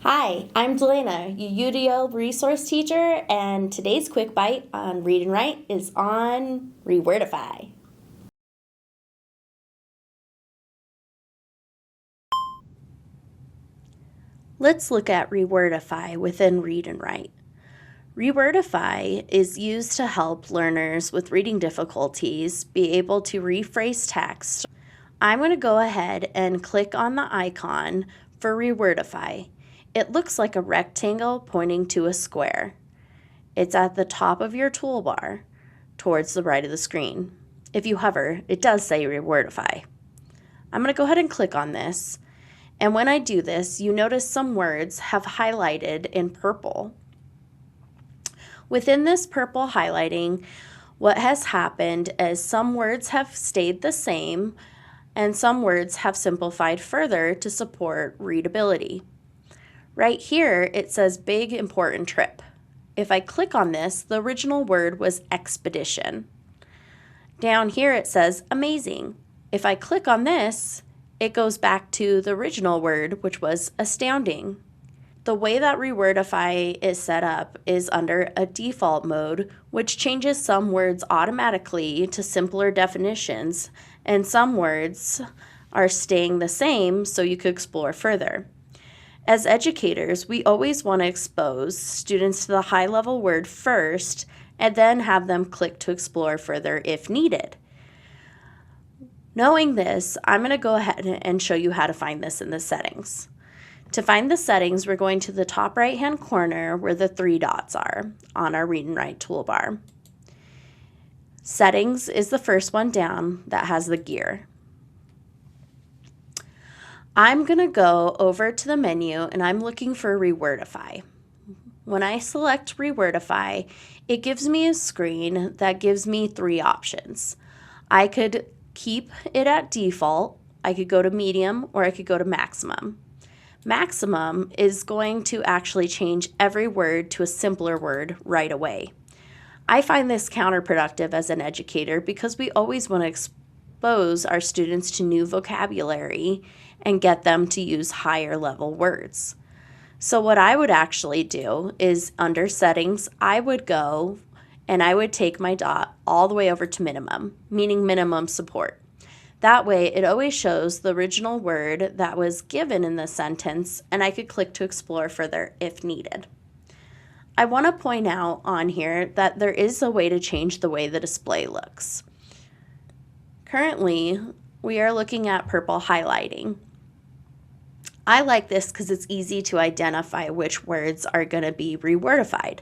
Hi, I'm Delana, your UDL resource teacher, and today's quick bite on Read and Write is on Rewordify. Let's look at Rewordify within Read and Write. Rewordify is used to help learners with reading difficulties be able to rephrase text. I'm going to go ahead and click on the icon for Rewordify. It looks like a rectangle pointing to a square. It's at the top of your toolbar towards the right of the screen. If you hover, it does say Rewordify. I'm going to go ahead and click on this. And when I do this, you notice some words have highlighted in purple. Within this purple highlighting, what has happened is some words have stayed the same and some words have simplified further to support readability. Right here, it says big important trip. If I click on this, the original word was expedition. Down here it says amazing. If I click on this, it goes back to the original word, which was astounding. The way that Rewordify is set up is under a default mode, which changes some words automatically to simpler definitions, and some words are staying the same so you could explore further. As educators, we always want to expose students to the high-level word first and then have them click to explore further if needed. Knowing this, I'm going to go ahead and show you how to find this in the settings. To find the settings, we're going to the top right-hand corner where the three dots are on our Read and Write toolbar. Settings is the first one down that has the gear. I'm going to go over to the menu and I'm looking for Rewordify. When I select Rewordify, it gives me a screen that gives me three options. I could keep it at default, I could go to medium, or I could go to maximum. Maximum is going to actually change every word to a simpler word right away. I find this counterproductive as an educator because we always want to expose our students to new vocabulary and get them to use higher level words. So what I would actually do is under settings, I would go and I would take my dot all the way over to minimum, meaning minimum support. That way it always shows the original word that was given in the sentence and I could click to explore further if needed. I want to point out on here that there is a way to change the way the display looks. Currently, we are looking at purple highlighting. I like this because it's easy to identify which words are going to be rewordified.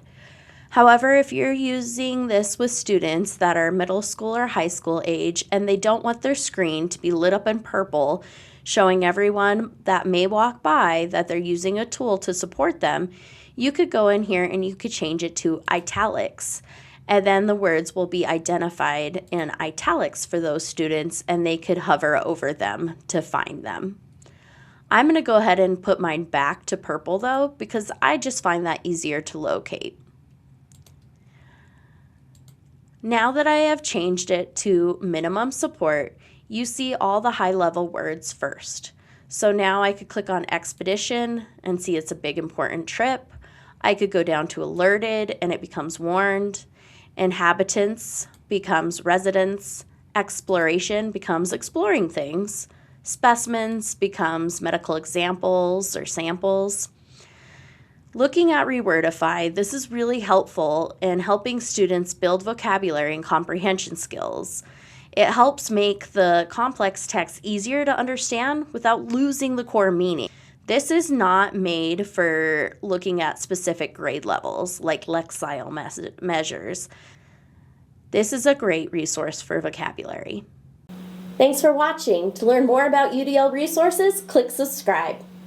However, if you're using this with students that are middle school or high school age and they don't want their screen to be lit up in purple, showing everyone that may walk by that they're using a tool to support them, you could go in here and you could change it to italics. And then the words will be identified in italics for those students and they could hover over them to find them. I'm going to go ahead and put mine back to purple though, because I just find that easier to locate. Now that I have changed it to minimum support, you see all the high-level words first. So now I could click on expedition and see it's a big important trip. I could go down to alerted and it becomes warned. Inhabitants becomes residents. Exploration becomes exploring things. Specimens becomes medical examples or samples. Looking at Rewordify, this is really helpful in helping students build vocabulary and comprehension skills. It helps make the complex text easier to understand without losing the core meaning. This is not made for looking at specific grade levels like lexile measures. This is a great resource for vocabulary. Thanks for watching. To learn more about UDL resources, click subscribe.